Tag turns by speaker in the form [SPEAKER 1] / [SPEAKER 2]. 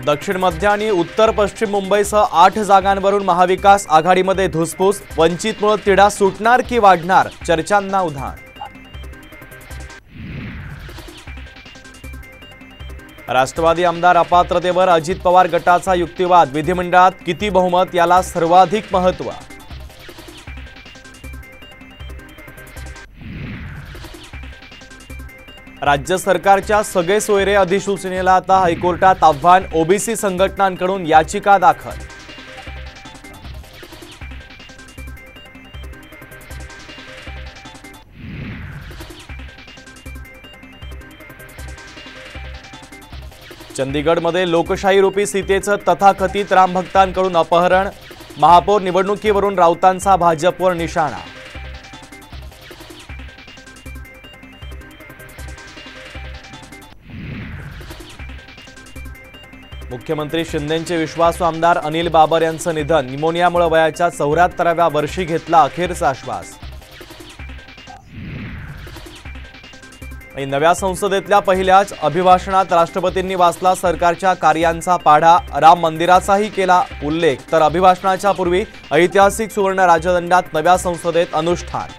[SPEAKER 1] दक्षिण मध्य आणि उत्तर पश्चिम मुंबईसह 8 जागांवरून महाविकास आघाडीमध्ये धुसफूस। वंचितमुळे तिढा सुटणार की वाढणार, चर्चांना उधाण। राष्ट्रवादी आमदार अपात्रतेवर अजित पवार गटाचा युक्तिवाद। विधिमंडळात किती बहुमत याला सर्वाधिक महत्त्व। राज्य सरकारच्या सगळे सोयरे अधिसूचनेला आता हायकोर्टात आव्हान। ओबीसी संघटनांकडून याचिका दाखल। चंदीगडमध्ये लोकशाही रूपी सीतेचं तथाकथित रामभक्तांकडून अपहरण। महापौर निवडणुकीवरून राऊतांचा भाजपवर निशाणा। मुख्यमंत्री शिंदेंचे विश्वासू आमदार अनिल बाबर यांचं निधन। निमोनियामुळे वयाच्या 74व्या वर्षी घेतला अखेरचा श्वास। नव्या संसदेतल्या पहिल्याच अभिभाषणात राष्ट्रपतींनी वाचला सरकारच्या कार्यांचा पाढा। राम मंदिराचाही केला उल्लेख। तर अभिभाषणाच्या पूर्वी ऐतिहासिक सुवर्ण राजदंडात नव्या संसदेत अनुष्ठान।